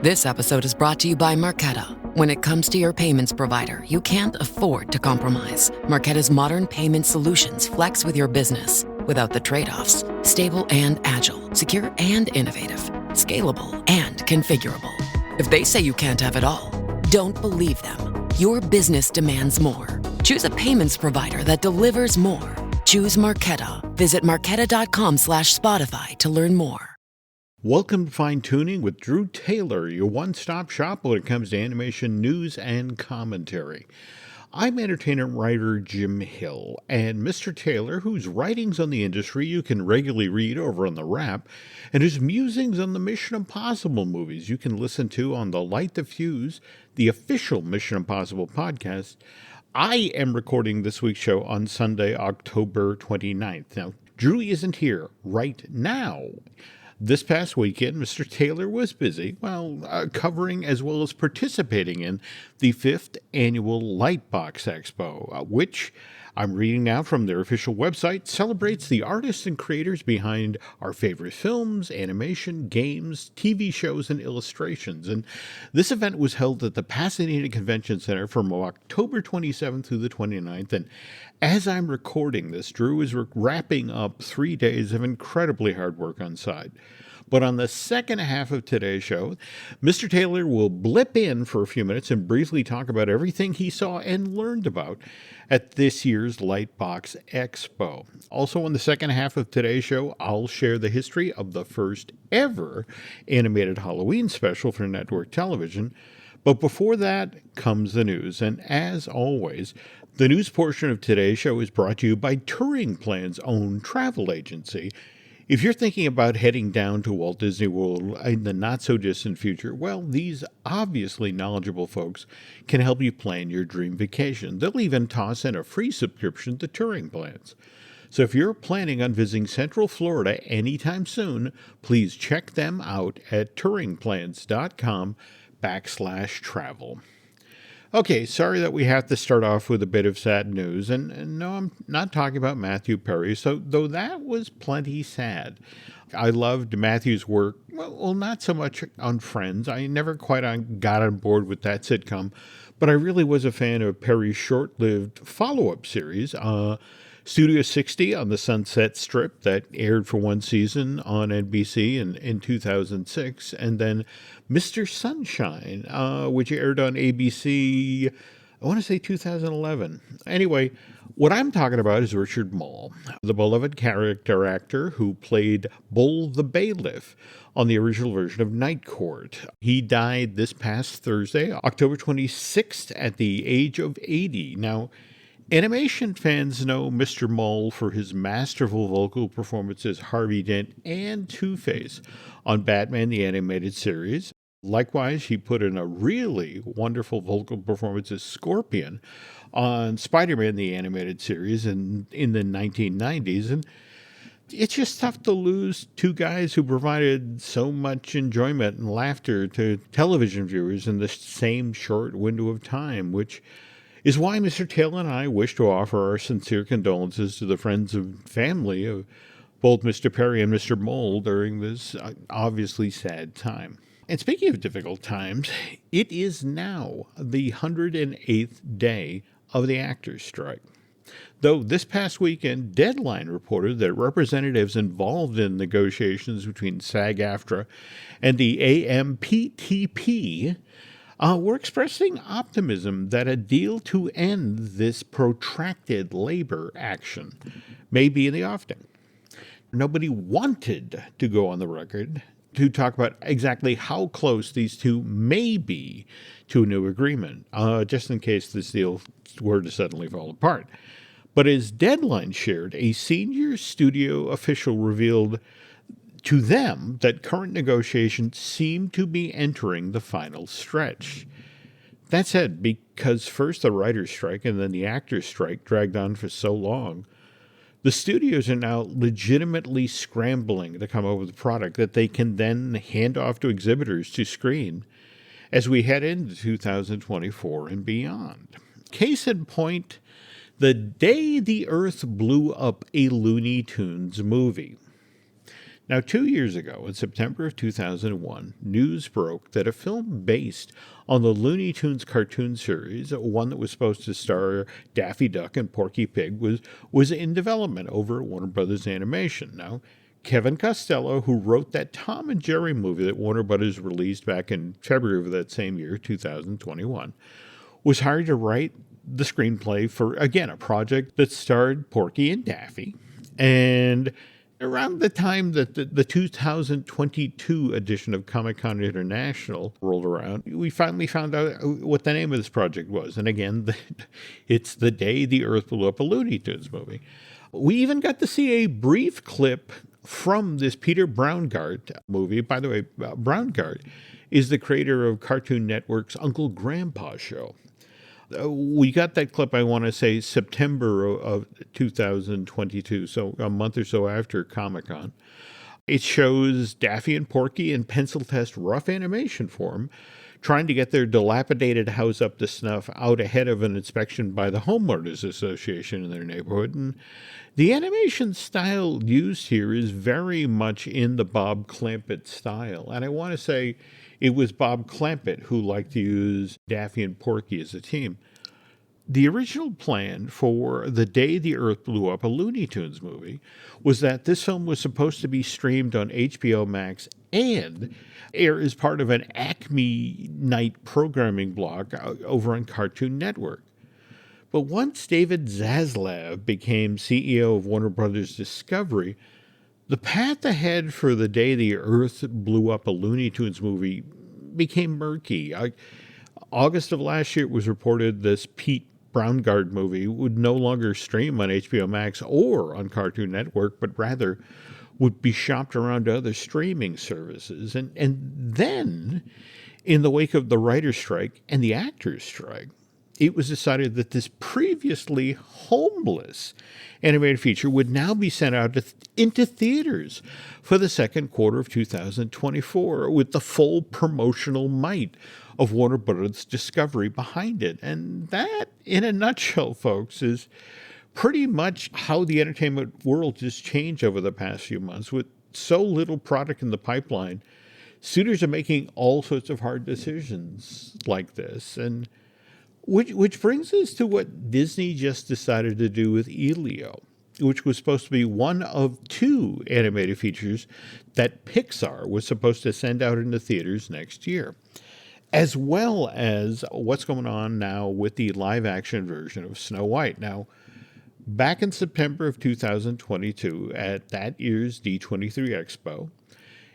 This episode is brought to you by Marqeta. When it comes to your payments provider, you can't afford to compromise. Marqeta's modern payment solutions flex with your business without the trade-offs. Stable and agile, secure and innovative, scalable and configurable. If they say you can't have it all, don't believe them. Your business demands more. Choose a payments provider that delivers more. Choose Marqeta. Visit marqeta.com/Spotify to learn more. Welcome to Fine Tuning with Drew Taylor, your one-stop shop when it comes to animation news and commentary. I'm entertainer writer Jim Hill, and Mr. Taylor, whose writings on the industry you can regularly read over on The Wrap, and whose musings on the Mission Impossible movies you can listen to on the Light the Fuse, the official Mission Impossible podcast. I am recording this week's show on Sunday, October 29th. Now, Drew isn't here right now. This past weekend, Mr. Taylor was busy, covering as well as participating in the 5th annual Lightbox Expo, which I'm reading now from their official website, celebrates the artists and creators behind our favorite films, animation, games, TV shows, and illustrations. And this event was held at the Pasadena Convention Center from October 27th through the 29th. And as I'm recording this, Drew is wrapping up 3 days of incredibly hard work on site. But on the second half of today's show, Mr. Taylor will blip in for a few minutes and briefly talk about everything he saw and learned about at this year's Lightbox Expo. Also, on the second half of today's show, I'll share the history of the first ever animated Halloween special for network television. But before that comes the news, and as always, the news portion of today's show is brought to you by Touring Plan's own travel agency. If you're thinking about heading down to Walt Disney World in the not-so-distant future, well, these obviously knowledgeable folks can help you plan your dream vacation. They'll even toss in a free subscription to Touring Plans. So if you're planning on visiting Central Florida anytime soon, please check them out at touringplans.com/travel. Okay, sorry that we have to start off with a bit of sad news, and no, I'm not talking about Matthew Perry, though that was plenty sad. I loved Matthew's work, well, not so much on Friends. I never quite got on board with that sitcom, but I really was a fan of Perry's short-lived follow-up series, Studio 60 on the Sunset Strip that aired for one season on NBC in 2006, and then Mr. Sunshine, which aired on ABC, I want to say 2011. Anyway, what I'm talking about is Richard Moll, the beloved character actor who played Bull the Bailiff on the original version of Night Court. He died this past Thursday, October 26th, at the age of 80. Now, animation fans know Mr. Moll for his masterful vocal performance as Harvey Dent and Two-Face on Batman the Animated Series. Likewise, he put in a really wonderful vocal performance as Scorpion on Spider-Man the Animated Series in the 1990s. And it's just tough to lose two guys who provided so much enjoyment and laughter to television viewers in the same short window of time, which is why Mr. Taylor and I wish to offer our sincere condolences to the friends and family of both Mr. Perry and Mr. Moll during this obviously sad time. And speaking of difficult times, it is now the 108th day of the actors' strike. Though this past weekend, Deadline reported that representatives involved in negotiations between SAG-AFTRA and the AMPTP we're expressing optimism that a deal to end this protracted labor action may be in the offing. Nobody wanted to go on the record to talk about exactly how close these two may be to a new agreement, just in case this deal were to suddenly fall apart. But as Deadline shared, a senior studio official revealed to them that current negotiations seem to be entering the final stretch. That said, because first the writer's strike and then the actor's strike dragged on for so long, the studios are now legitimately scrambling to come up with a product that they can then hand off to exhibitors to screen as we head into 2024 and beyond. Case in point, the day the Earth blew up a Looney Tunes movie. Now, 2 years ago, in September of 2001, news broke that a film based on the Looney Tunes cartoon series, one that was supposed to star Daffy Duck and Porky Pig, was in development over at Warner Brothers Animation. Now, Kevin Costello, who wrote that Tom and Jerry movie that Warner Brothers released back in February of that same year, 2021, was hired to write the screenplay for, again, a project that starred Porky and Daffy. And around the time that the 2022 edition of Comic-Con International rolled around, we finally found out what the name of this project was. And again, it's The Day the Earth Blew Up, a Looney Tunes movie. We even got to see a brief clip from this Peter Braungart movie. By the way, Braungart is the creator of Cartoon Network's Uncle Grandpa Show. We got that clip, I want to say, September of 2022, so a month or so after Comic-Con. It shows Daffy and Porky in pencil test rough animation form, trying to get their dilapidated house up to snuff out ahead of an inspection by the Homeowners Association in their neighborhood. And the animation style used here is very much in the Bob Clampett style. And I want to say it was Bob Clampett who liked to use Daffy and Porky as a team. The original plan for The Day the Earth Blew Up, a Looney Tunes movie, was that this film was supposed to be streamed on HBO Max and air as part of an Acme night programming block over on Cartoon Network. But once David Zaslav became CEO of Warner Brothers Discovery, the path ahead for The Day the Earth Blew Up, a Looney Tunes movie became murky. August of last year, it was reported this Pete Braungart movie would no longer stream on HBO Max or on Cartoon Network, but rather would be shopped around to other streaming services. And then, in the wake of the writer's strike and the actors' strike, it was decided that this previously homeless animated feature would now be sent out into theaters for the second quarter of 2024 with the full promotional might of Warner Brothers Discovery behind it. And that, in a nutshell, folks, is pretty much how the entertainment world has changed over the past few months. With so little product in the pipeline, studios are making all sorts of hard decisions like this. And which brings us to what Disney just decided to do with Elio, which was supposed to be one of two animated features that Pixar was supposed to send out into theaters next year, as well as what's going on now with the live-action version of Snow White. Now, back in September of 2022, at that year's D23 Expo,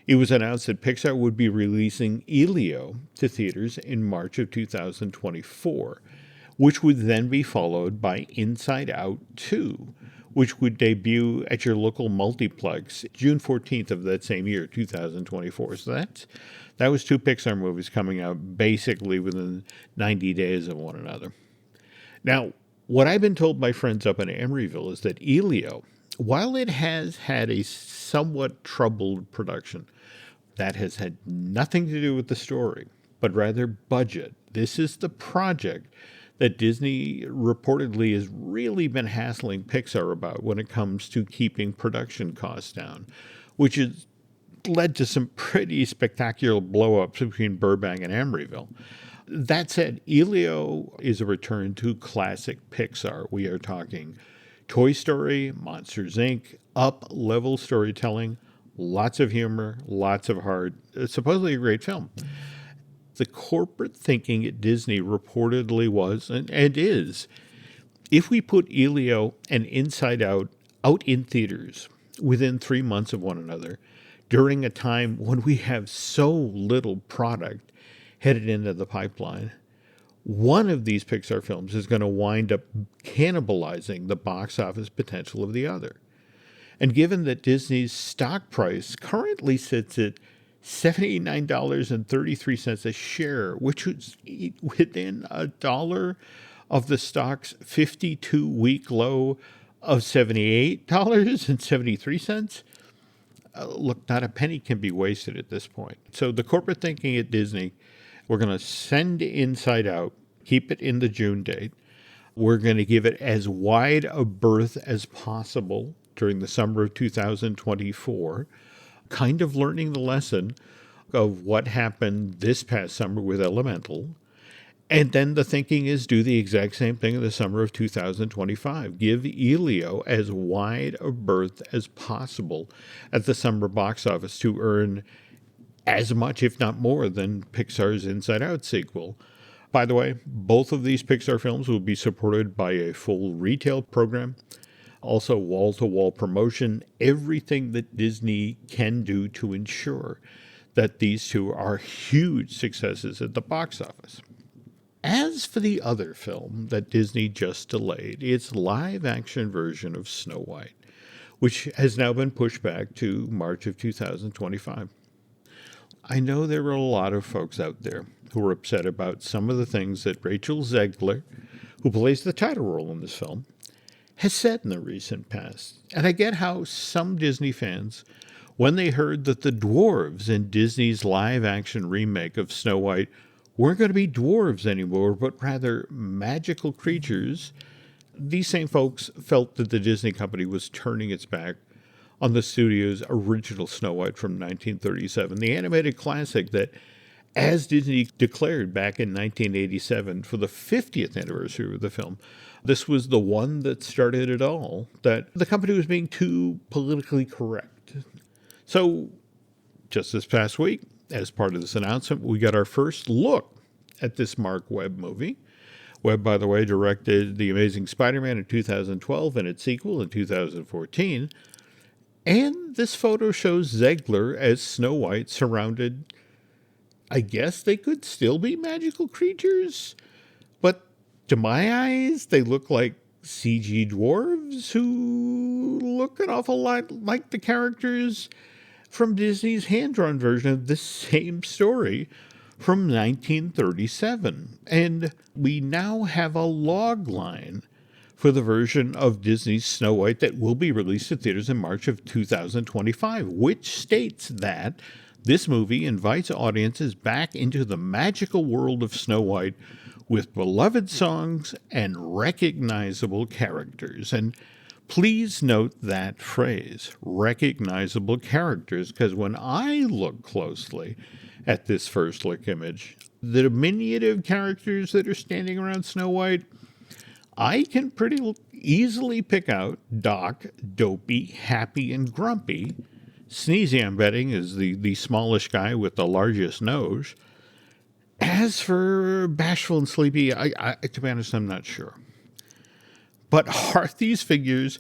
it was announced that Pixar would be releasing Elio to theaters in March of 2024, which would then be followed by Inside Out 2, which would debut at your local multiplex June 14th of that same year, 2024. So that was two Pixar movies coming out basically within 90 days of one another. Now, what I've been told by friends up in Emeryville is that Elio, while it has had a somewhat troubled production, that has had nothing to do with the story, but rather budget. This is the project that Disney reportedly has really been hassling Pixar about when it comes to keeping production costs down, which has led to some pretty spectacular blow-ups between Burbank and Emeryville. That said, Elio is a return to classic Pixar. We are talking Toy Story, Monsters, Inc., up-level storytelling, lots of humor, lots of heart. It's supposedly a great film. The corporate thinking at Disney reportedly was, and is, if we put Elio and Inside Out in theaters within 3 months of one another, during a time when we have so little product headed into the pipeline, one of these Pixar films is going to wind up cannibalizing the box office potential of the other. And given that Disney's stock price currently sits at $79.33 a share, which is within $1 of the stock's 52-week low of $78.73, look, not a penny can be wasted at this point. So the corporate thinking at Disney, we're going to send Inside Out, keep it in the June date. We're going to give it as wide a berth as possible during the summer of 2024. kind of learning the lesson of what happened this past summer with Elemental. And then the thinking is do the exact same thing in the summer of 2025. Give Elio as wide a berth as possible at the summer box office to earn as much, if not more, than Pixar's Inside Out sequel. By the way, both of these Pixar films will be supported by a full retail program, also wall-to-wall promotion, everything that Disney can do to ensure that these two are huge successes at the box office. As for the other film that Disney just delayed, its live-action version of Snow White, which has now been pushed back to March of 2025. I know there are a lot of folks out there who are upset about some of the things that Rachel Zegler, who plays the title role in this film, has said in the recent past. And I get how some Disney fans, when they heard that the dwarves in Disney's live-action remake of Snow White weren't going to be dwarves anymore, but rather magical creatures, these same folks felt that the Disney company was turning its back on the studio's original Snow White from 1937, the animated classic that, as Disney declared back in 1987 for the 50th anniversary of the film, this was the one that started it all, that the company was being too politically correct. So, just this past week, as part of this announcement, we got our first look at this Mark Webb movie. Webb, by the way, directed The Amazing Spider-Man in 2012 and its sequel in 2014. And this photo shows Zegler as Snow White surrounded, I guess they could still be magical creatures, but to my eyes, they look like CG dwarves who look an awful lot like the characters from Disney's hand-drawn version of the same story from 1937. And we now have a log line for the version of Disney's Snow White that will be released at theaters in March of 2025, which states that this movie invites audiences back into the magical world of Snow White with beloved songs and recognizable characters. And please note that phrase, recognizable characters, because when I look closely at this first look image, the diminutive characters that are standing around Snow White, I can pretty easily pick out Doc, Dopey, Happy, and Grumpy. Sneezy, I'm betting, is the smallish guy with the largest nose. As for Bashful and Sleepy, I to be honest, I'm not sure. But are these figures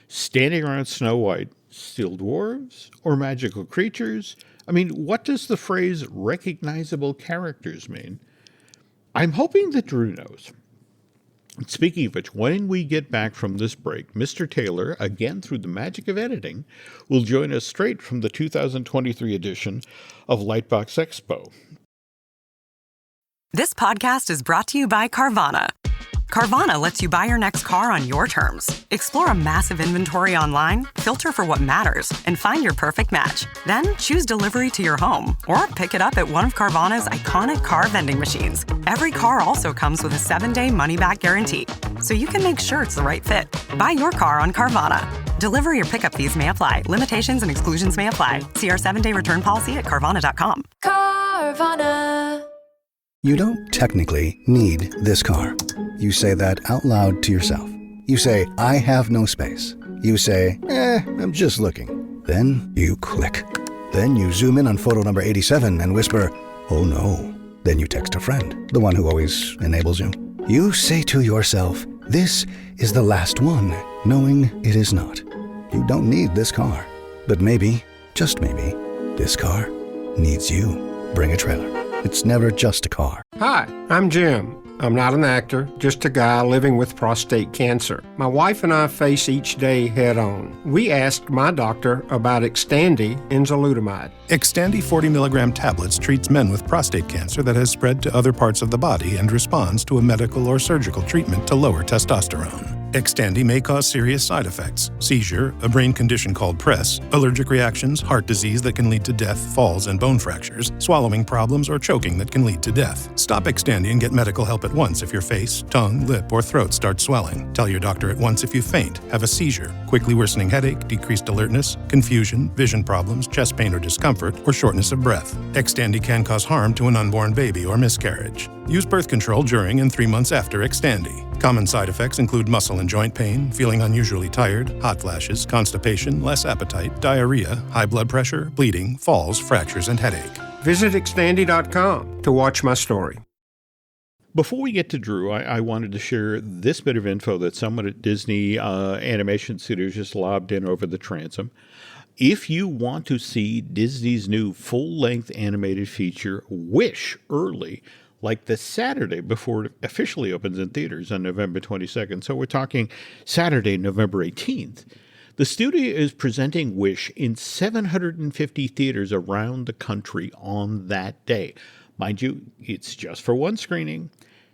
standing around Snow White still dwarves or magical creatures? I mean, what does the phrase recognizable characters mean? I'm hoping that Drew knows. Speaking of which, when we get back from this break, Mr. Taylor, again through the magic of editing, will join us straight from the 2023 edition of Lightbox Expo. This podcast is brought to you by Carvana. Carvana lets you buy your next car on your terms. Explore a massive inventory online, filter for what matters, and find your perfect match. Then choose delivery to your home or pick it up at one of Carvana's iconic car vending machines. Every car also comes with a 7-day money-back guarantee, so you can make sure it's the right fit. Buy your car on Carvana. Delivery or pickup fees may apply. Limitations and exclusions may apply. See our 7-day return policy at Carvana.com. Carvana. You don't technically need this car. You say that out loud to yourself. You say, I have no space. You say, I'm just looking. Then you click. Then you zoom in on photo number 87 and whisper, oh no. Then you text a friend, the one who always enables you. You say to yourself, this is the last one, knowing it is not. You don't need this car. But maybe, just maybe, this car needs you. Bring a trailer. It's never just a car. Hi, I'm Jim. I'm not an actor, just a guy living with prostate cancer. My wife and I face each day head on. We asked my doctor about Xtandi enzalutamide. Xtandi 40 milligram tablets treats men with prostate cancer that has spread to other parts of the body and responds to a medical or surgical treatment to lower testosterone. Xtandi may cause serious side effects: seizure, a brain condition called PRESS, allergic reactions, heart disease that can lead to death, falls and bone fractures, swallowing problems, or choking that can lead to death. Stop Xtandi and get medical help at once if your face, tongue, lip, or throat start swelling. Tell your doctor at once if you faint, have a seizure, quickly worsening headache, decreased alertness, confusion, vision problems, chest pain or discomfort, or shortness of breath. Xtandi can cause harm to an unborn baby or miscarriage. Use birth control during and 3 months after Xtandi. Common side effects include muscle and joint pain, feeling unusually tired, hot flashes, constipation, less appetite, diarrhea, high blood pressure, bleeding, falls, fractures, and headache. Visit Xtandi.com to watch my story. Before we get to Drew, I wanted to share this bit of info that someone at Disney Animation Studios just lobbed in over the transom. If you want to see Disney's new full-length animated feature, Wish, early, like the Saturday before it officially opens in theaters on November 22nd. So we're talking Saturday, November 18th. The studio is presenting Wish in 750 theaters around the country on that day. Mind you, it's just for one screening,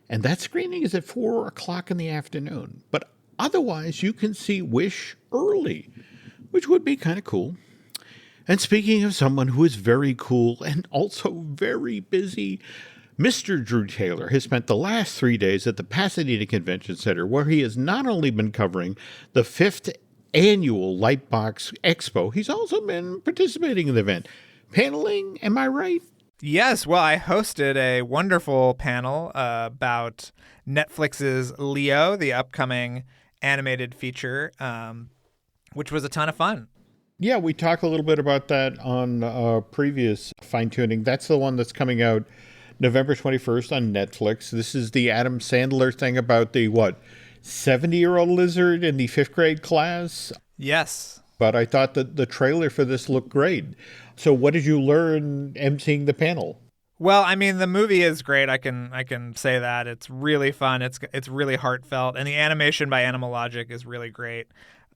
and that screening is at 4 o'clock in the afternoon. But otherwise, you can see Wish early, which would be kind of cool. And speaking of someone who is very cool and also very busy, Mr. Drew Taylor has spent the last 3 days at the Pasadena Convention Center, where he has not only been covering the 5th annual Lightbox Expo, he's also been participating in the event. Paneling, am I right? Yes, well, I hosted a wonderful panel about Netflix's Leo, the upcoming animated feature, which was a ton of fun. Yeah, we talked a little bit about that on previous fine-tuning. That's the one that's coming out November 21st on Netflix. This is the Adam Sandler thing about the, 70-year-old lizard in the 5th grade class? Yes. But I thought that the trailer for this looked great. So what did you learn emceeing the panel? Well, I mean, the movie is great. I can say that. It's really fun. It's really heartfelt. And the animation by Animal Logic is really great.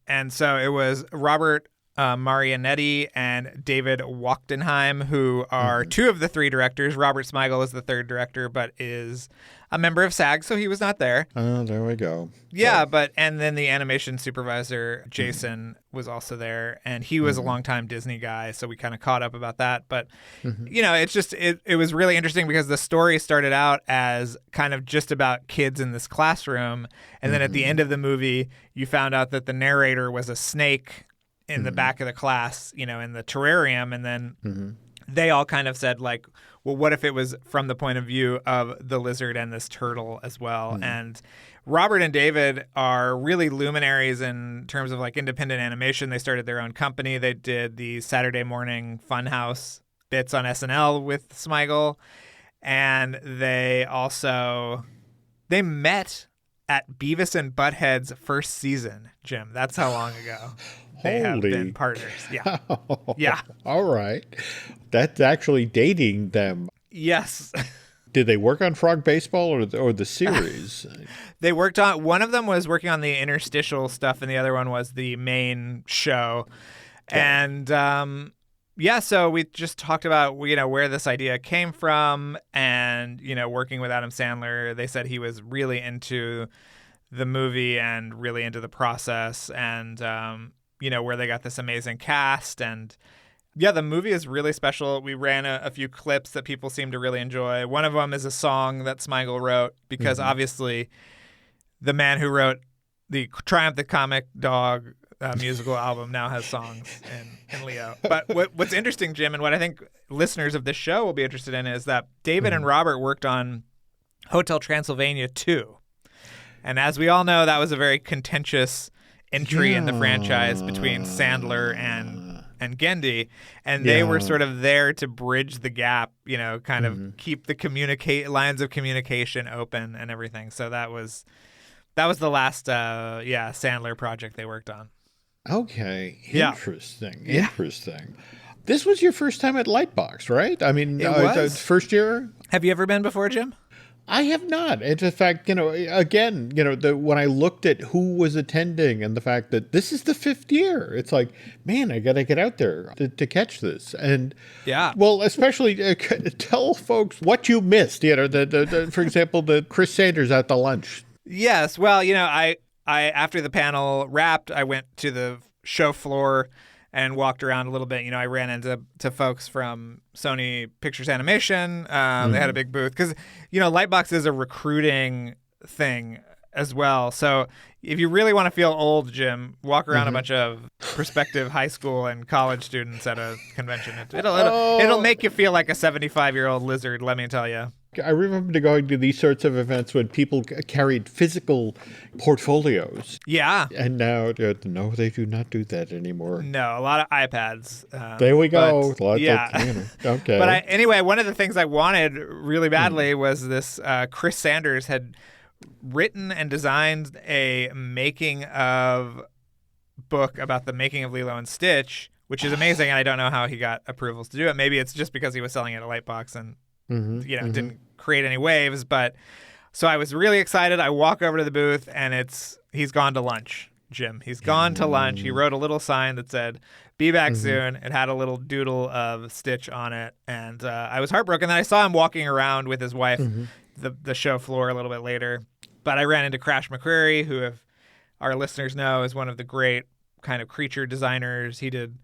And so it was Robert Marianetti and David Wachtenheim, who are two of the 3 directors. Robert Smigel is the 3rd director, but is a member of SAG, so he was not there. Oh, there we go. Yeah, and then the animation supervisor, Jason, was also there, and he was a longtime Disney guy, so we kind of caught up about that. But, it's just, it was really interesting because the story started out as kind of just about kids in this classroom, and then at the end of the movie, you found out that the narrator was a snake in the back of the class, in the terrarium. And then they all kind of said, like, well, what if it was from the point of view of the lizard and this turtle as well? And Robert and David are really luminaries in terms of like independent animation. They started their own company. They did the Saturday morning Funhouse bits on SNL with Smigel. And they met at Beavis and Butthead's first season, Jim. That's how long ago they have been partners. Yeah. Yeah. All right. That's actually dating them. Yes. Did they work on Frog Baseball or the series? They worked on, one of them was working on the interstitial stuff and the other one was the main show. Okay. And so we just talked about, where this idea came from and, working with Adam Sandler. They said he was really into the movie and really into the process and, where they got this amazing cast. And yeah, the movie is really special. We ran a few clips that people seem to really enjoy. One of them is a song that Smigel wrote because obviously the man who wrote the Triumph the Comic Dog musical album now has songs in Leo. But what's interesting, Jim, and what I think listeners of this show will be interested in is that David and Robert worked on Hotel Transylvania 2. And as we all know, that was a very contentious entry in the franchise between Sandler and Gendy, and they were sort of there to bridge the gap, kind of keep the lines of communication open and everything. So that was the last Sandler project they worked on. Okay, interesting. This was your first time at Lightbox, right? I mean, it was. First year. Have you ever been before, Jim? I have not. It's in fact, again, when I looked at who was attending and the fact that this is the 5th year, it's like, man, I got to get out there to catch this. And well, especially tell folks what you missed, for example, the Chris Sanders at the lunch. Yes. Well, after the panel wrapped, I went to the show floor and walked around a little bit. I ran into folks from Sony Pictures Animation. They had a big booth because, Lightbox is a recruiting thing as well. So if you really want to feel old, Jim, walk around a bunch of prospective high school and college students at a convention. It'll make you feel like a 75-year-old lizard, let me tell you. I remember going to these sorts of events when people carried physical portfolios. Yeah. And now, no, they do not do that anymore. No, a lot of iPads. There we go. Yeah. Okay. But anyway, one of the things I wanted really badly was this Chris Sanders had written and designed a making of book about the making of Lilo and Stitch, which is amazing. And I don't know how he got approvals to do it. Maybe it's just because he was selling it at Lightbox and didn't create any waves. But so I was really excited. I walk over to the booth and he's gone to lunch, Jim. He's gone to lunch. He wrote a little sign that said, "Be back soon." It had a little doodle of Stitch on it. And I was heartbroken. Then I saw him walking around with his wife, the show floor a little bit later. But I ran into Crash McCreary, who, if our listeners know, is one of the great kind of creature designers. He did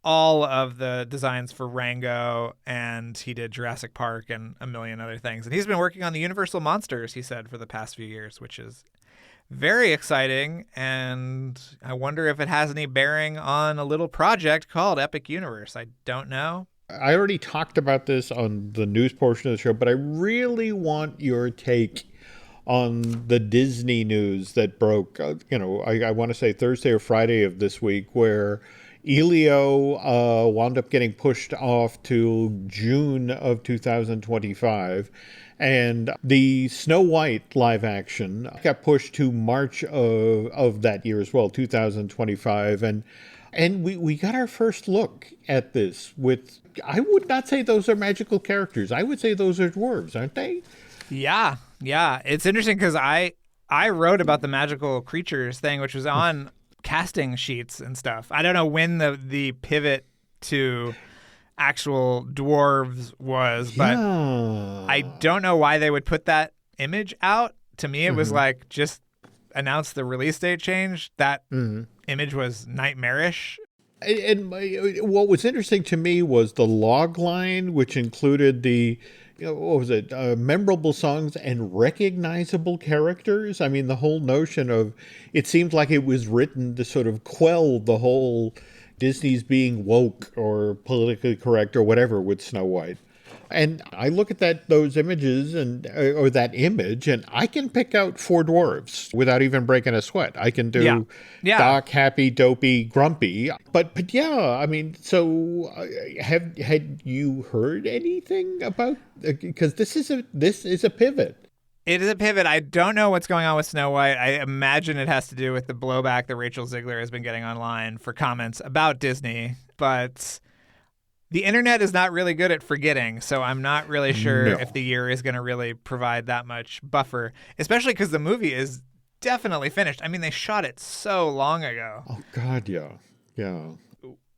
all of the designs for Rango, and he did Jurassic Park and a million other things. And he's been working on the Universal Monsters, he said, for the past few years, which is very exciting. And I wonder if it has any bearing on a little project called Epic Universe. I don't know. I already talked about this on the news portion of the show, but I really want your take on the Disney news that broke, I want to say Thursday or Friday of this week, where Elio wound up getting pushed off to June of 2025. And the Snow White live action got pushed to March of that year as well, 2025. And we got our first look at this with, I would not say those are magical characters. I would say those are dwarves, aren't they? Yeah. It's interesting because I wrote about the magical creatures thing, which was on casting sheets and stuff. I don't know when the pivot to actual dwarves was, but I don't know why they would put that image out. To me, it was like, just announce the release date change. That image was nightmarish. And what was interesting to me was the log line, which included the memorable songs and recognizable characters. I mean, the whole notion of, it seemed like it was written to sort of quell the whole Disney's being woke or politically correct or whatever with Snow White. And I look at those images or that image, and I can pick out 4 dwarves without even breaking a sweat. I can do Doc, Happy, Dopey, Grumpy. But yeah, I mean, so had you heard anything about? Because this is a pivot. It is a pivot. I don't know what's going on with Snow White. I imagine it has to do with the blowback that Rachel Ziegler has been getting online for comments about Disney, but the internet is not really good at forgetting, so I'm not really sure if the year is going to really provide that much buffer, especially because the movie is definitely finished. I mean, they shot it so long ago. Oh, God, yeah.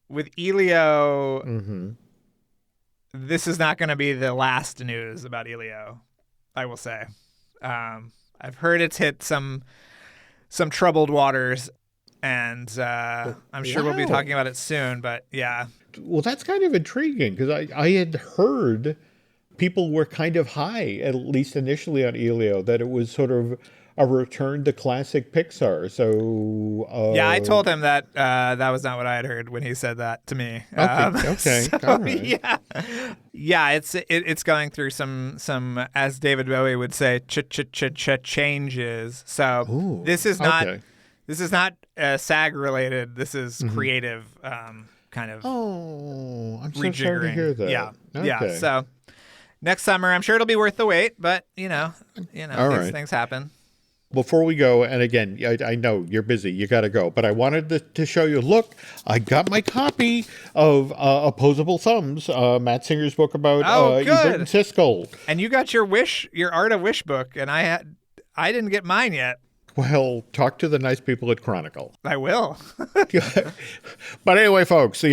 With Elio, this is not going to be the last news about Elio, I will say. I've heard it's hit some troubled waters, and I'm sure we'll be talking about it soon, but yeah. Well, that's kind of intriguing because I had heard people were kind of high, at least initially, on Elio, that it was sort of a return to classic Pixar. So yeah, I told him that that was not what I had heard when he said that to me. Okay, so, all right. Yeah, it's going through some as David Bowie would say, changes. So this is not SAG related. This is creative. Kind of I'm so rejiggering. sorry to hear that. Yeah. So next summer, I'm sure it'll be worth the wait, but All these right. things happen. Before we go, and again, I know you're busy, you got to go, but I wanted to show you, look, I got my copy of Opposable Thumbs, Matt Singer's book about Ebert and Siskel. And you got your Art of Wish book, and I didn't get mine yet. Well, talk to the nice people at Chronicle. I will. But anyway, folks,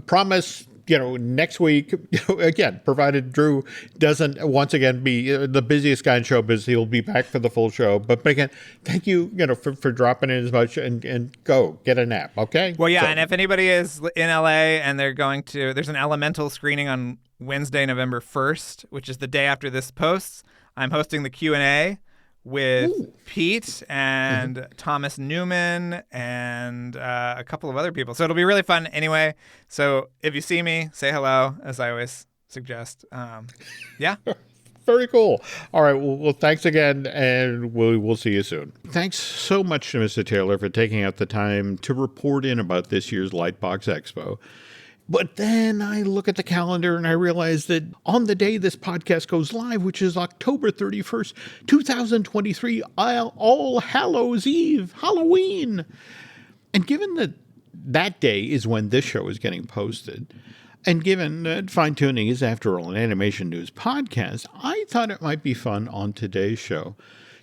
promise next week, again, provided Drew doesn't once again be the busiest guy in showbiz, he'll be back for the full show. But again, thank you, for dropping in as much and go get a nap. Okay. Well, yeah. And if anybody is in LA and there's an Elemental screening on Wednesday, November 1st, which is the day after this posts. I'm hosting the Q&A with Pete and Thomas Newman and a couple of other people. So it'll be really fun anyway. So if you see me, say hello, as I always suggest. Yeah. Very cool. All right. Well, thanks again, and we'll see you soon. Thanks so much to Mr. Taylor for taking out the time to report in about this year's Lightbox Expo. But then I look at the calendar and I realize that on the day this podcast goes live, which is October 31st, 2023, All Hallows Eve, Halloween. And given that that day is when this show is getting posted, and given that Fine Tuning is, after all, an animation news podcast, I thought it might be fun on today's show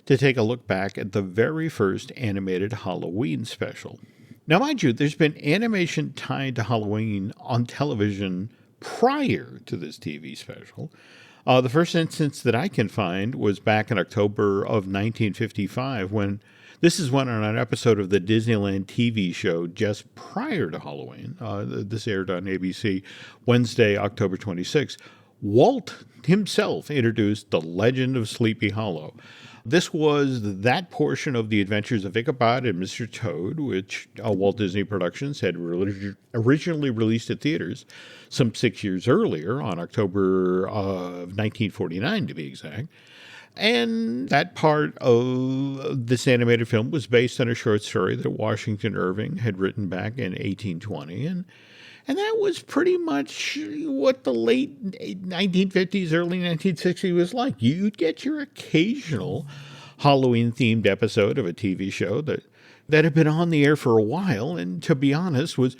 to take a look back at the very first animated Halloween special. Now, mind you, there's been animation tied to Halloween on television prior to this TV special. The first instance that I can find was back in October of 1955 when this is when on an episode of the Disneyland TV show just prior to Halloween, this aired on ABC Wednesday, October 26, Walt himself introduced The Legend of Sleepy Hollow. This was that portion of The Adventures of Ichabod and Mr. Toad, which Walt Disney Productions had originally released at theaters some 6 years earlier, on October of 1949 to be exact. And that part of this animated film was based on a short story that Washington Irving had written back in 1820. And that was pretty much what the late 1950s, early 1960s was like. You'd get your occasional Halloween-themed episode of a TV show that had been on the air for a while, and to be honest, was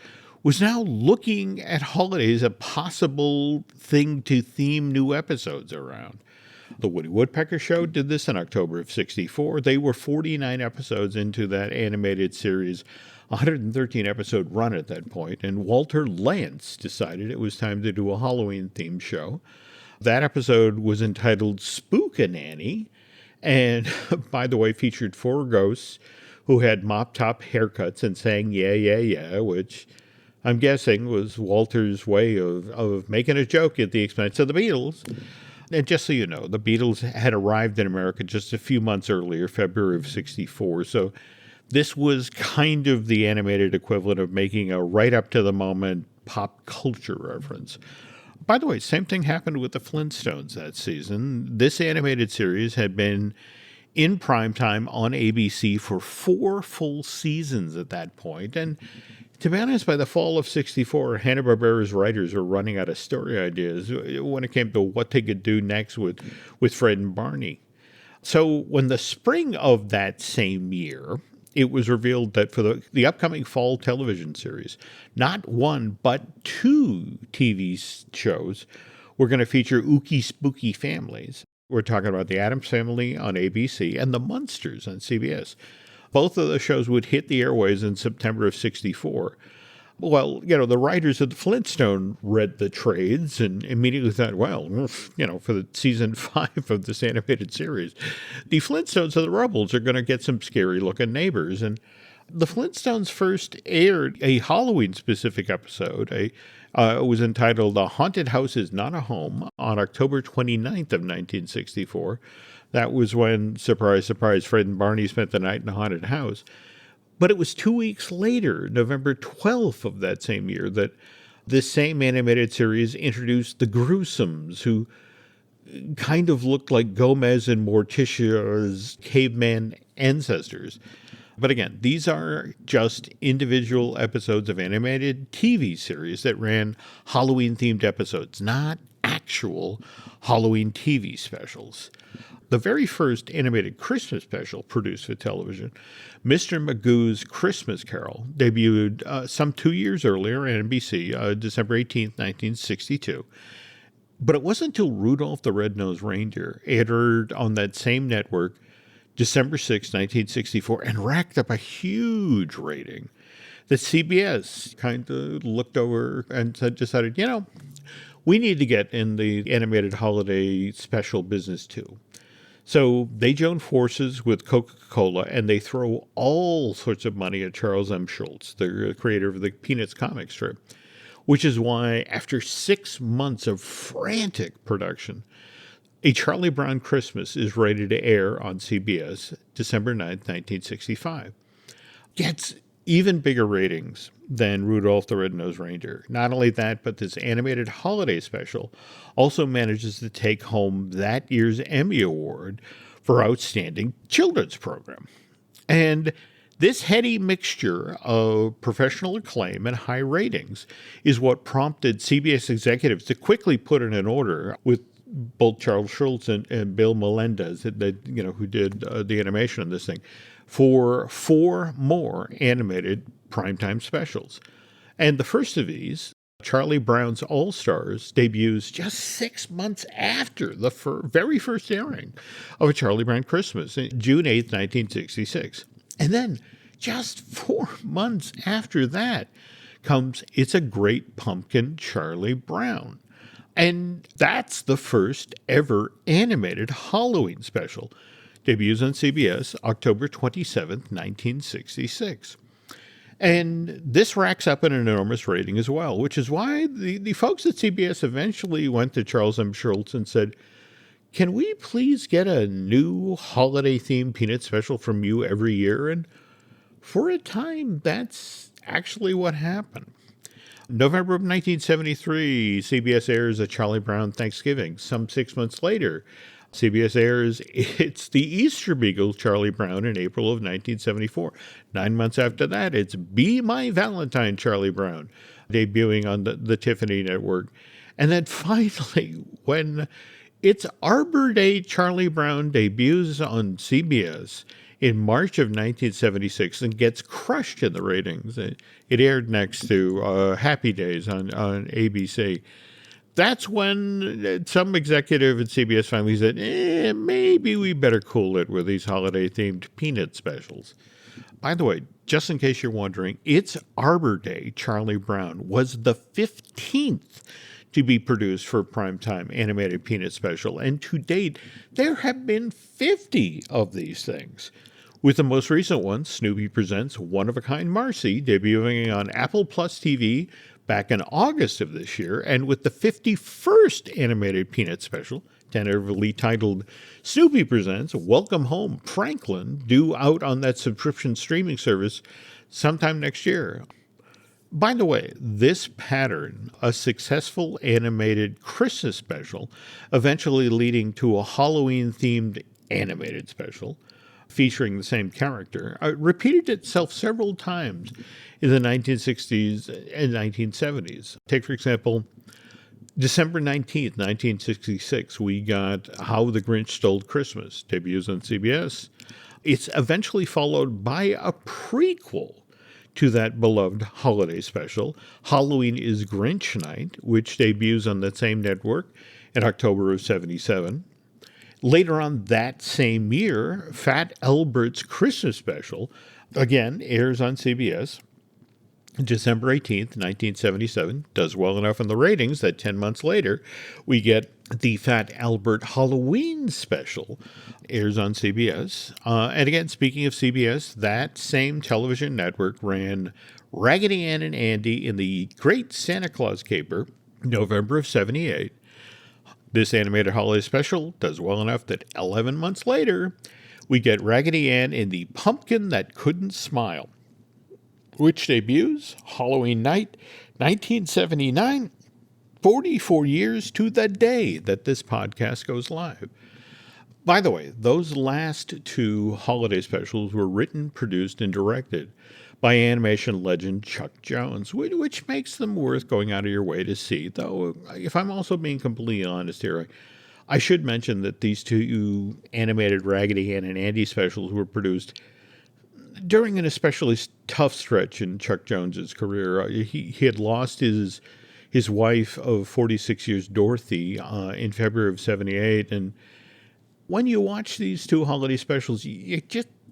now looking at holidays a possible thing to theme new episodes around. The Woody Woodpecker Show did this in October of 1964. They were 49 episodes into that animated series, 113-episode run at that point, and Walter Lantz decided it was time to do a Halloween-themed show. That episode was entitled Spook-a-Nanny, and, by the way, featured 4 ghosts who had mop-top haircuts and sang Yeah, Yeah, Yeah, which I'm guessing was Walter's way of making a joke at the expense of the Beatles. And just so you know, the Beatles had arrived in America just a few months earlier, February of 1964, so this was kind of the animated equivalent of making a right-up-to-the-moment pop culture reference. By the way, same thing happened with the Flintstones that season. This animated series had been in primetime on ABC for 4 full seasons at that point. And to be honest, by the fall of 1964, Hanna-Barbera's writers were running out of story ideas when it came to what they could do next with Fred and Barney. So when the spring of that same year, it was revealed that for the upcoming fall television series, not 1 but 2 TV shows were going to feature ooky spooky families. We're talking about The Addams Family on ABC and The Munsters on CBS. Both of those shows would hit the airways in September of 1964. Well, the writers of the Flintstone read the trades and immediately thought, well, for the season 5 of this animated series, the Flintstones of the Rubbles are going to get some scary-looking neighbors. And the Flintstones first aired a Halloween-specific episode. It was entitled A Haunted House Is Not a Home on October 29th of 1964. That was when, surprise, surprise, Fred and Barney spent the night in a haunted house. But it was 2 weeks later, November 12th of that same year, that this same animated series introduced the Gruesomes, who kind of looked like Gomez and Morticia's caveman ancestors. But again, these are just individual episodes of animated TV series that ran Halloween-themed episodes, not actual Halloween TV specials. The very first animated Christmas special produced for television, Mr. Magoo's Christmas Carol, debuted some 2 years earlier on NBC, December 18th, 1962. But it wasn't until Rudolph the Red-Nosed Reindeer aired on that same network December 6, 1964, and racked up a huge rating that CBS kind of looked over and decided, we need to get in the animated holiday special business too. So they join forces with Coca-Cola, and they throw all sorts of money at Charles M. Schulz, the creator of the Peanuts comic strip, which is why after 6 months of frantic production, A Charlie Brown Christmas is ready to air on CBS December 9th, 1965. Gets even bigger ratings than Rudolph the Red-Nosed Reindeer. Not only that, but this animated holiday special also manages to take home that year's Emmy Award for Outstanding Children's Program. And this heady mixture of professional acclaim and high ratings is what prompted CBS executives to quickly put in an order with both Charles Schulz and Bill Melendez, who did the animation on this thing, for 4 more animated primetime specials. And the first of these, Charlie Brown's All-Stars, debuts just 6 months after the very first airing of A Charlie Brown Christmas, June 8th, 1966. And then, just 4 months after that, comes It's a Great Pumpkin, Charlie Brown. And that's the first ever animated Halloween special. Debuts on CBS October 27th, 1966. And this racks up an enormous rating as well, which is why the folks at CBS eventually went to Charles M. Schulz and said, can we please get a new holiday-themed Peanut special from you every year? And for a time, that's actually what happened. November of 1973, CBS airs A Charlie Brown Thanksgiving. Some 6 months later, CBS airs It's the Easter Beagle, Charlie Brown, in April of 1974. 9 months after that, it's Be My Valentine, Charlie Brown, debuting on the Tiffany Network. And then finally, when It's Arbor Day, Charlie Brown debuts on CBS in March of 1976 and gets crushed in the ratings. It aired next to Happy Days on ABC. That's when some executive at CBS finally said, maybe we better cool it with these holiday-themed Peanut specials. By the way, just in case you're wondering, It's Arbor Day, Charlie Brown was the 15th to be produced for a primetime animated Peanut special, and to date, there have been 50 of these things. With the most recent one, Snoopy Presents One-of-a-Kind Marcy, debuting on Apple Plus TV back in August of this year, and with the 51st animated Peanut special, tentatively titled Snoopy Presents Welcome Home Franklin, due out on that subscription streaming service sometime next year. By the way, this pattern, a successful animated Christmas special, eventually leading to a Halloween-themed animated special, featuring the same character, repeated itself several times in the 1960s and 1970s. Take, for example, December 19th, 1966, we got How the Grinch Stole Christmas, debuts on CBS. It's eventually followed by a prequel to that beloved holiday special, Halloween is Grinch Night, which debuts on that same network in October of 77. Later on that same year, Fat Albert's Christmas special, again, airs on CBS. December 18th, 1977, does well enough in the ratings that 10 months later, we get the Fat Albert Halloween special, airs on CBS. And again, speaking of CBS, that same television network ran Raggedy Ann and Andy in the Great Santa Claus Caper, November of 78. This animated holiday special does well enough that 11 months later, we get Raggedy Ann in the Pumpkin That Couldn't Smile, which debuts Halloween night, 1979, 44 years to the day that this podcast goes live. By the way, those last 2 holiday specials were written, produced, and directed by animation legend Chuck Jones, which makes them worth going out of your way to see. Though, if I'm also being completely honest here, I should mention that these 2 animated Raggedy Ann and Andy specials were produced during an especially tough stretch in Chuck Jones's career. He had lost his wife of 46 years, Dorothy, in February of 78, and when you watch these 2 holiday specials, you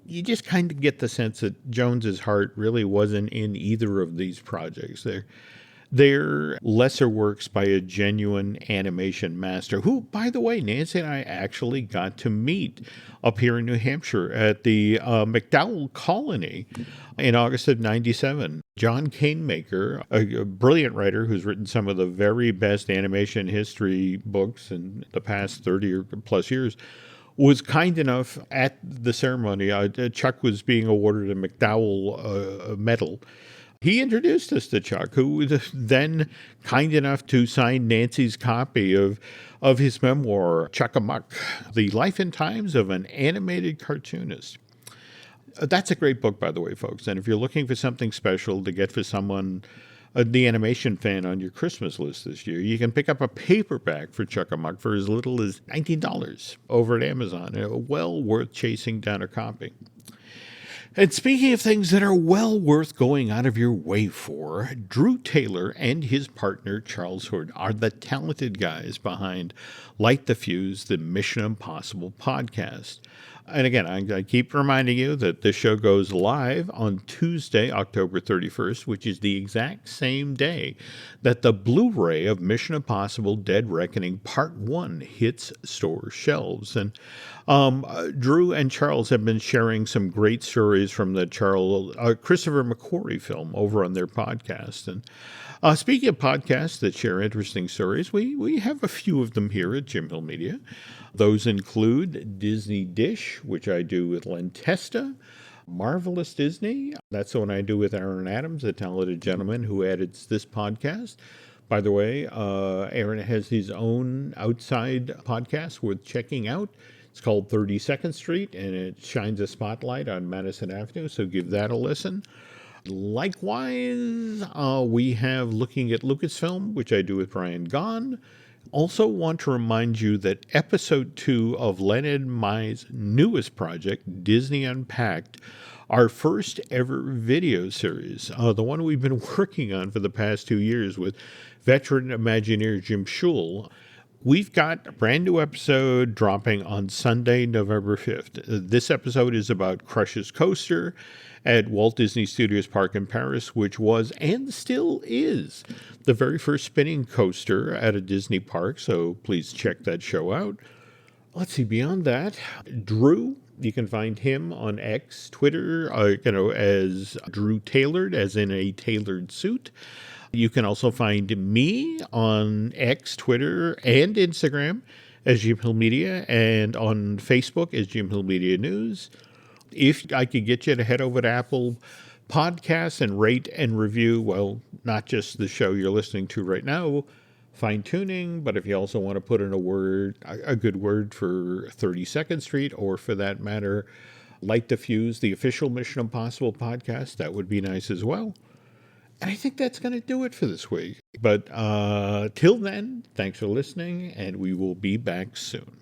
you just kind of get the sense that Jones's heart really wasn't in either of these projects. They're lesser works by a genuine animation master who, by the way, Nancy and I actually got to meet up here in New Hampshire at the McDowell Colony in August of 97. John Canemaker, a brilliant writer who's written some of the very best animation history books in the past 30 or plus years, was kind enough at the ceremony. Chuck was being awarded a McDowell medal. He introduced us to Chuck, who was then kind enough to sign Nancy's copy of his memoir, Chuck-a-Muck, The Life and Times of an Animated Cartoonist. That's a great book, by the way, folks. And if you're looking for something special to get for someone, the animation fan on your Christmas list this year, you can pick up a paperback for Chuck-a-Muck for as little as $19 over at Amazon. Well worth chasing down a copy. And speaking of things that are well worth going out of your way for, Drew Taylor and his partner Charles Hood are the talented guys behind Light the Fuse, the Mission Impossible podcast. And again, I keep reminding you that this show goes live on Tuesday, October 31st, which is the exact same day that the Blu-ray of Mission Impossible Dead Reckoning Part 1 hits store shelves. And Drew and Charles have been sharing some great stories from the Christopher McQuarrie film over on their podcast. And speaking of podcasts that share interesting stories, we have a few of them here at Jim Hill Media. Those include Disney Dish, which I do with Len Testa, Marvelous Disney. That's the one I do with Aaron Adams, the talented gentleman who edits this podcast. By the way, Aaron has his own outside podcast worth checking out. It's called 32nd Street, and it shines a spotlight on Madison Avenue, so give that a listen. Likewise, we have Looking at Lucasfilm, which I do with Brian Gahn. Also want to remind you that episode 2 of Len and Mai's newest project, Disney Unpacked, our first ever video series, the one we've been working on for the past 2 years with veteran Imagineer Jim Schul. We've got a brand new episode dropping on Sunday, November 5th. This episode is about Crush's Coaster at Walt Disney Studios Park in Paris, which was and still is the very first spinning coaster at a Disney park, so please check that show out. Let's see, beyond that, Drew, you can find him on X, Twitter, as Drew Tailored, as in a tailored suit. You can also find me on X, Twitter, and Instagram as Jim Hill Media, and on Facebook as Jim Hill Media News. If I could get you to head over to Apple Podcasts and rate and review, well, not just the show you're listening to right now, Fine Tuning, but if you also want to put in a good word for 32nd Street, or for that matter, Light the Fuse, the official Mission Impossible podcast, that would be nice as well. And I think that's going to do it for this week. But till then, thanks for listening, and we will be back soon.